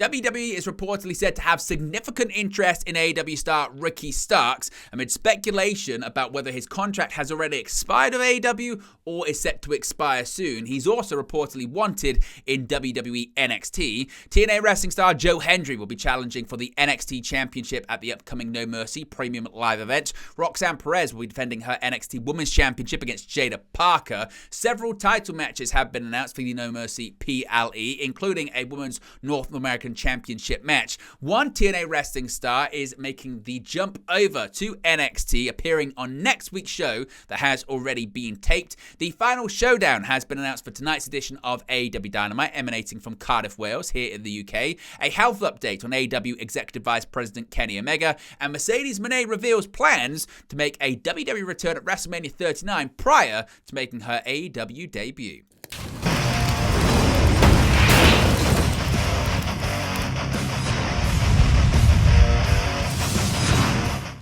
WWE is reportedly said to have significant interest in AEW star Ricky Starks amid speculation about whether his contract has already expired with AEW or is set to expire soon. He's also reportedly wanted in WWE NXT. TNA wrestling star Hendry will be challenging for the NXT Championship at the upcoming No Mercy Premium Live event. Roxanne Perez will be defending her NXT Women's Championship against Jada Parker. Several title matches have been announced for the No Mercy PLE, including a Women's North American Championship match. One TNA wrestling star is making the jump over to NXT, appearing on next week's show that has already been taped. The final showdown has been announced for tonight's edition of AEW Dynamite, emanating from Cardiff, Wales, here in the UK. A health update on AEW Executive Vice President Kenny Omega, and Mercedes Moné reveals plans to make a WWE return at WrestleMania 39 prior to making her AEW debut.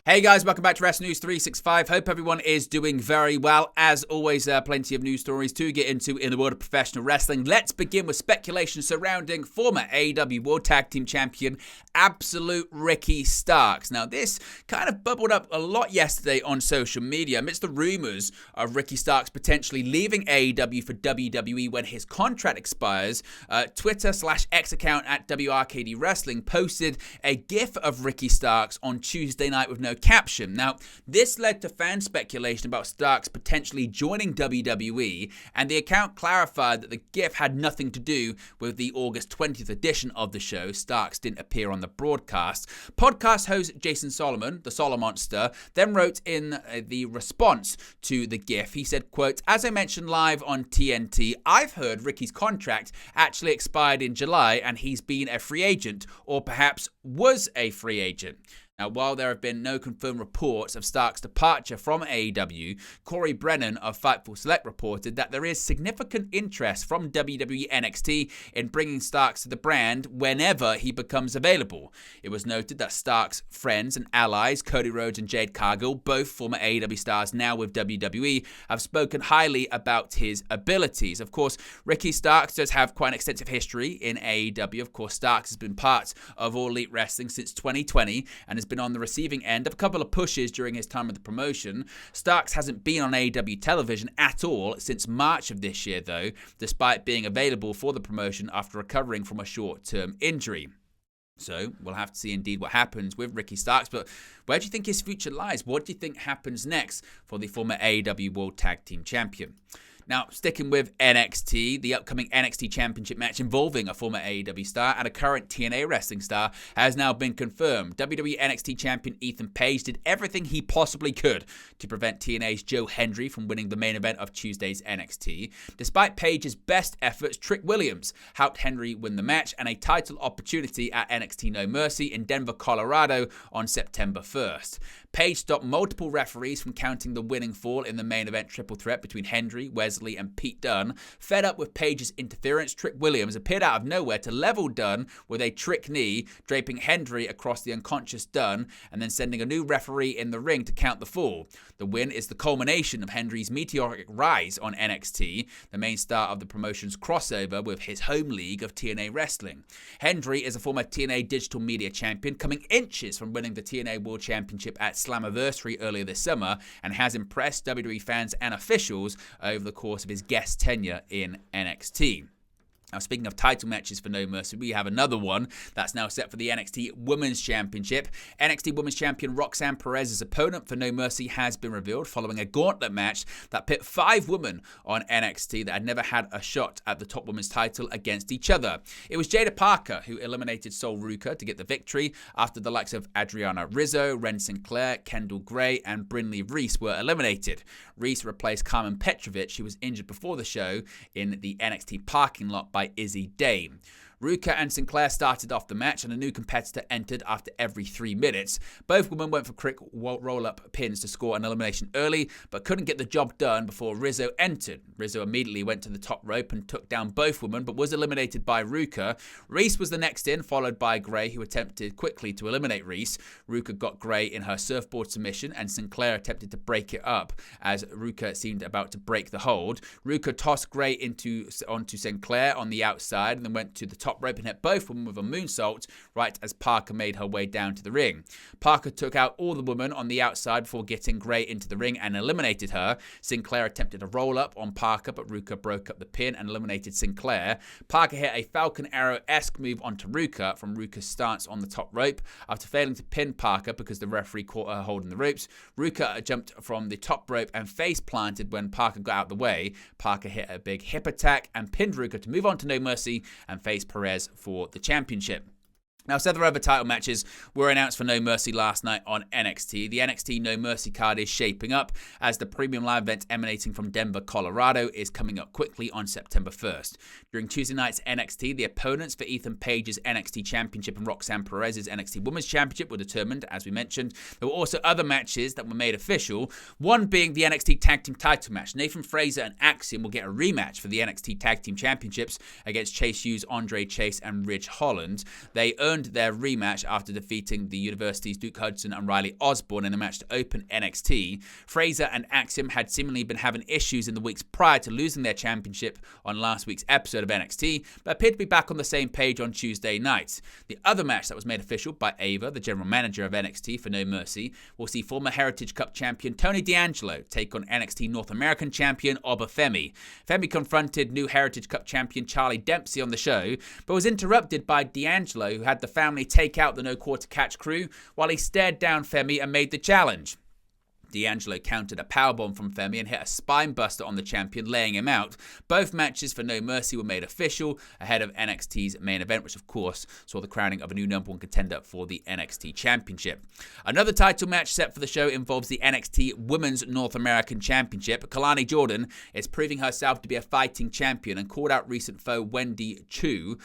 Hey guys, welcome back to Wrestling News 365. Hope everyone is doing very well. As always, plenty of news stories to get into in the world of professional wrestling. Let's begin with speculation surrounding former AEW World Tag Team Champion Absolute Ricky Starks. Now, this kind of bubbled up a lot yesterday on social media amidst the rumors of Ricky Starks potentially leaving AEW for WWE when his contract expires. Twitter/X account at WRKD Wrestling posted a GIF of Ricky Starks on Tuesday night with no caption. Now, this led to fan speculation about Starks potentially joining WWE, and the account clarified that the GIF had nothing to do with the August 20th edition of the show. Starks didn't appear on the broadcast. Podcast host Jason Solomon, the Solomonster, then wrote in the response to the GIF. He said, quote, "As I mentioned live on TNT, I've heard Ricky's contract actually expired in July and he's been a free agent, or perhaps was a free agent." Now, while there have been no confirmed reports of Starks' departure from AEW, Corey Brennan of Fightful Select reported that there is significant interest from WWE NXT in bringing Starks to the brand whenever he becomes available. It was noted that Starks' friends and allies, Cody Rhodes and Jade Cargill, both former AEW stars now with WWE, have spoken highly about his abilities. Of course, Ricky Starks does have quite an extensive history in AEW. Of course, Starks has been part of All Elite Wrestling since 2020 and has been on the receiving end of a couple of pushes during his time with the promotion. Starks hasn't been on AEW television at all since March of this year, though, despite being available for the promotion after recovering from a short-term injury. So we'll have to see indeed what happens with Ricky Starks. But where do you think his future lies? What do you think happens next for the former AEW World Tag Team Champion? Now, sticking with NXT, the upcoming NXT Championship match involving a former AEW star and a current TNA wrestling star has now been confirmed. WWE NXT Champion Ethan Page did everything he possibly could to prevent TNA's Hendry from winning the main event of Tuesday's NXT. Despite Page's best efforts, Trick Williams helped Hendry win the match and a title opportunity at NXT No Mercy in Denver, Colorado on September 1st. Page stopped multiple referees from counting the winning fall in the main event triple threat between Hendry, Wesley, and Pete Dunne. Fed up with Page's interference, Trick Williams appeared out of nowhere to level Dunne with a trick knee, draping Hendry across the unconscious Dunne, and then sending a new referee in the ring to count the fall. The win is the culmination of Hendry's meteoric rise on NXT, the main star of the promotion's crossover with his home league of TNA Wrestling. Hendry is a former TNA Digital Media Champion, coming inches from winning the TNA World Championship at Slammiversary earlier this summer, and has impressed WWE fans and officials over the course of his guest tenure in NXT. Now, speaking of title matches for No Mercy, we have another one that's now set for the NXT Women's Championship. NXT Women's Champion Roxanne Perez's opponent for No Mercy has been revealed following a gauntlet match that pit 5 women on NXT that had never had a shot at the top women's title against each other. It was Jada Parker who eliminated Sol Ruka to get the victory after the likes of Adriana Rizzo, Ren Sinclair, Kendall Gray, and Brinley Reese were eliminated. Reese replaced Carmen Petrovic, who was injured before the show in the NXT parking lot by Izzy Dame. Ruka and Sinclair started off the match, and a new competitor entered after every 3 minutes. Both women went for quick roll-up pins to score an elimination early, but couldn't get the job done before Rizzo entered. Rizzo immediately went to the top rope and took down both women, but was eliminated by Ruka. Reese was the next in, followed by Gray, who attempted quickly to eliminate Reese. Ruka got Gray in her surfboard submission, and Sinclair attempted to break it up as Ruka seemed about to break the hold. Ruka tossed Gray onto Sinclair on the outside and then went to the top top rope and hit both women with a moonsault right as Parker made her way down to the ring. Parker took out all the women on the outside before getting Gray into the ring and eliminated her. Sinclair attempted a roll-up on Parker, but Ruka broke up the pin and eliminated Sinclair. Parker hit a Falcon Arrow-esque move onto Ruka from Ruka's stance on the top rope. After failing to pin Parker because the referee caught her holding the ropes, Ruka jumped from the top rope and face-planted when Parker got out of the way. Parker hit a big hip attack and pinned Ruka to move on to No Mercy and face Perez for the championship. Now, several other title matches were announced for No Mercy last night on NXT. The NXT No Mercy card is shaping up as the premium live event emanating from Denver, Colorado is coming up quickly on September 1st. During Tuesday night's NXT, the opponents for Ethan Page's NXT Championship and Roxanne Perez's NXT Women's Championship were determined, as we mentioned. There were also other matches that were made official, one being the NXT Tag Team title match. Nathan Fraser and Axiom will get a rematch for the NXT Tag Team Championships against Chase Hughes, Andre Chase, and Ridge Holland. They earned their rematch after defeating the University's Duke Hudson and Riley Osborne in a match to open NXT. Fraser and Axiom had seemingly been having issues in the weeks prior to losing their championship on last week's episode of NXT, but appeared to be back on the same page on Tuesday night. The other match that was made official by Ava, the general manager of NXT for No Mercy, will see former Heritage Cup champion Tony D'Angelo take on NXT North American champion Obafemi. Femi confronted new Heritage Cup champion Charlie Dempsey on the show, but was interrupted by D'Angelo, who had the family take out the No Quarter Catch crew while he stared down Femi and made the challenge. D'Angelo countered a powerbomb from Femi and hit a spine buster on the champion, laying him out. Both matches for No Mercy were made official ahead of NXT's main event, which of course saw the crowning of a new number one contender for the NXT Championship. Another title match set for the show involves the NXT Women's North American Championship. Kalani Jordan is proving herself to be a fighting champion and called out recent foe Wendy Chu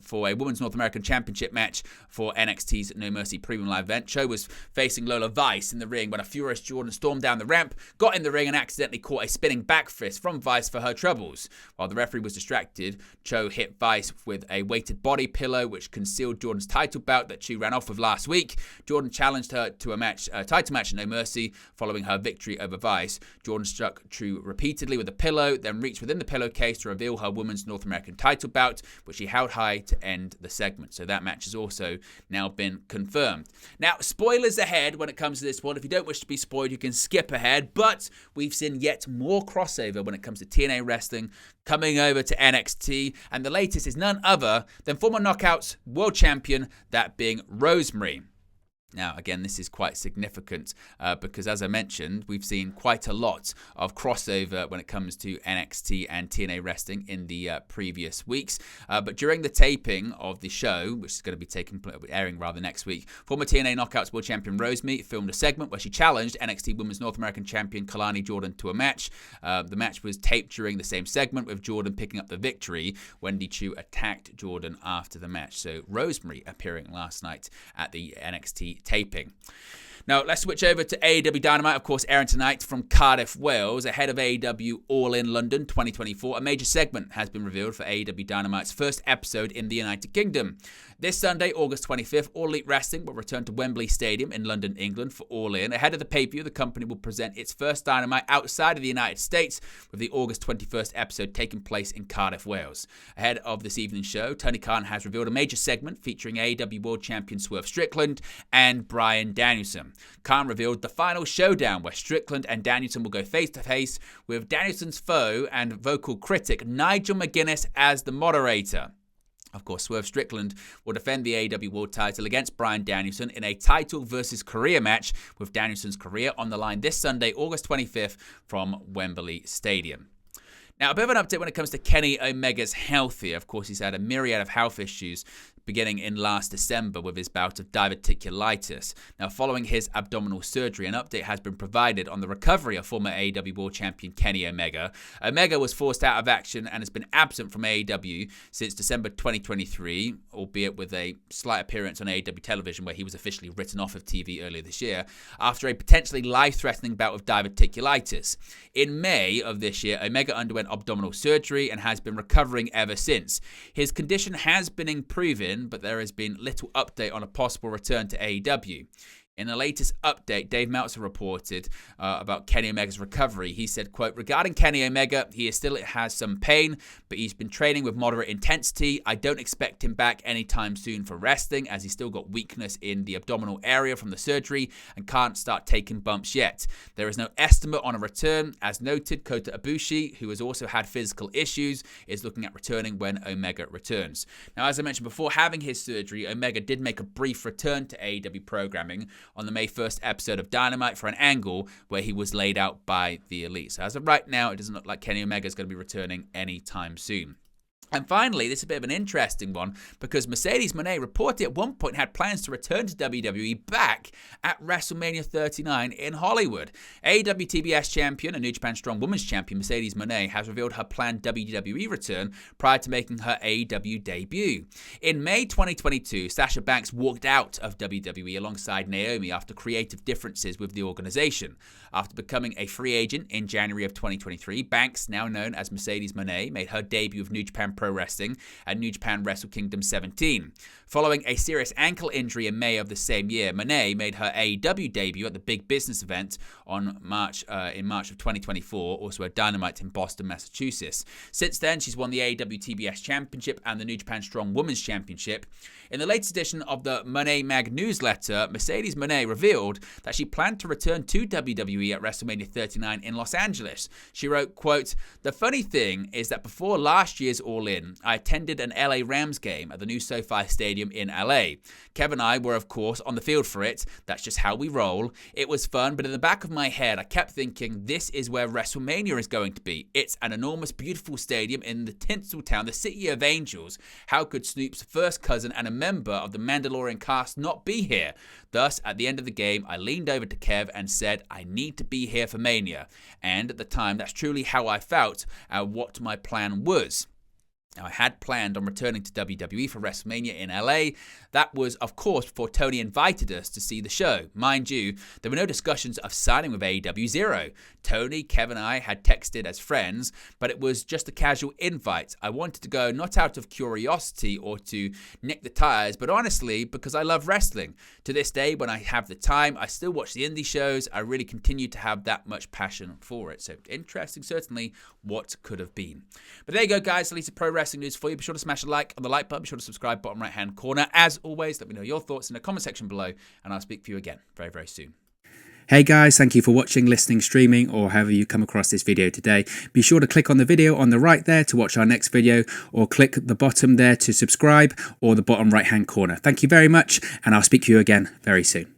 for a Women's North American Championship match for NXT's No Mercy Premium Live event. Cho was facing Lola Vice in the ring when a furious Jordan stormed down the ramp, got in the ring and accidentally caught a spinning back fist from Vice for her troubles. While the referee was distracted, Cho hit Vice with a weighted body pillow which concealed Jordan's title bout that she ran off with last week. Jordan challenged her to a title match at No Mercy following her victory over Vice. Jordan struck Cho repeatedly with a pillow, then reached within the pillowcase to reveal her Women's North American title bout, which she held high to end the segment. So that match has also now been confirmed. Now, spoilers ahead when it comes to this one. If you don't wish to be spoiled, you can skip ahead, but we've seen yet more crossover when it comes to TNA wrestling coming over to NXT, and the latest is none other than former Knockouts world champion, that being Rosemary. Now, again, this is quite significant because, as I mentioned, we've seen quite a lot of crossover when it comes to NXT and TNA wrestling in the previous weeks. But during the taping of the show, which is going to be airing next week, former TNA Knockouts World Champion Rosemary filmed a segment where she challenged NXT Women's North American Champion Kalani Jordan to a match. The match was taped during the same segment, with Jordan picking up the victory. Wendy Chu attacked Jordan after the match. So Rosemary appearing last night at the NXT taping. Now, let's switch over to AEW Dynamite, of course, airing tonight from Cardiff, Wales, ahead of AEW All In London 2024. A major segment has been revealed for AEW Dynamite's first episode in the United Kingdom. This Sunday, August 25th, All Elite Wrestling will return to Wembley Stadium in London, England for All In. Ahead of the pay-per-view, the company will present its first Dynamite outside of the United States, with the August 21st episode taking place in Cardiff, Wales. Ahead of this evening's show, Tony Khan has revealed a major segment featuring AEW World Champion Swerve Strickland and Bryan Danielson. Khan revealed the final showdown where Strickland and Danielson will go face-to-face, with Danielson's foe and vocal critic Nigel McGuinness as the moderator. Of course, Swerve Strickland will defend the AEW World title against Bryan Danielson in a title versus career match, with Danielson's career on the line this Sunday, August 25th, from Wembley Stadium. Now, a bit of an update when it comes to Kenny Omega's health here. Of course, he's had a myriad of health issues beginning in last December with his bout of diverticulitis. Now, following his abdominal surgery, an update has been provided on the recovery of former AEW World Champion Kenny Omega. Omega was forced out of action and has been absent from AEW since December 2023, albeit with a slight appearance on AEW television where he was officially written off of TV earlier this year after a potentially life-threatening bout of diverticulitis. In May of this year, Omega underwent abdominal surgery and has been recovering ever since. His condition has been improving, but there has been little update on a possible return to AEW. In the latest update, Dave Meltzer reported about Kenny Omega's recovery. He said, quote, regarding Kenny Omega, he still has some pain, but he's been training with moderate intensity. I don't expect him back anytime soon for wrestling, as he's still got weakness in the abdominal area from the surgery and can't start taking bumps yet. There is no estimate on a return. As noted, Kota Ibushi, who has also had physical issues, is looking at returning when Omega returns. Now, as I mentioned before, having his surgery, Omega did make a brief return to AEW programming on the May 1st episode of Dynamite for an angle where he was laid out by the Elite. So as of right now, it doesn't look like Kenny Omega is going to be returning anytime soon. And finally, this is a bit of an interesting one because Mercedes Moné reported at one point had plans to return to WWE back at WrestleMania 39 in Hollywood. AEW TBS champion and New Japan Strong Women's champion Mercedes Moné has revealed her planned WWE return prior to making her AEW debut. In May 2022, Sasha Banks walked out of WWE alongside Naomi after creative differences with the organization. After becoming a free agent in January of 2023, Banks, now known as Mercedes Moné, made her debut with New Japan Pro Wrestling at New Japan Wrestle Kingdom 17. Following a serious ankle injury in May of the same year, Moné made her AEW debut at the Big Business event in March of 2024, also at Dynamite in Boston, Massachusetts. Since then, she's won the AEW TBS Championship and the New Japan Strong Women's Championship. In the latest edition of the Moné Mag newsletter, Mercedes Moné revealed that she planned to return to WWE at WrestleMania 39 in Los Angeles. She wrote, quote, "The funny thing is that before last year's All In, I attended an LA Rams game at the new SoFi Stadium in LA. Kev and I were, of course, on the field for it. That's just how we roll. It was fun, but in the back of my head, I kept thinking, this is where WrestleMania is going to be. It's an enormous, beautiful stadium in the Tinseltown, the City of Angels. How could Snoop's first cousin and a member of the Mandalorian cast not be here? Thus, at the end of the game, I leaned over to Kev and said, I need to be here for Mania. And at the time, that's truly how I felt and what my plan was. Now, I had planned on returning to WWE for WrestleMania in LA. That was, of course, before Tony invited us to see the show. Mind you, there were no discussions of signing with AEW, zero. Tony, Kev, and I had texted as friends, but it was just a casual invite. I wanted to go not out of curiosity or to nick the tires, but honestly, because I love wrestling. To this day, when I have the time, I still watch the indie shows. I really continue to have that much passion for it. So interesting, certainly, what could have been. But there you go, guys. At least a pro wrestling news for you. Be sure to smash a like on the like button. Be sure to subscribe, bottom right hand corner. As always, let me know your thoughts in the comment section below, and I'll speak to you again very, very soon. Hey guys, thank you for watching, listening, streaming, or however you come across this video today. Be sure to click on the video on the right there to watch our next video, or click the bottom there to subscribe, or the bottom right hand corner. Thank you very much, and I'll speak to you again very soon.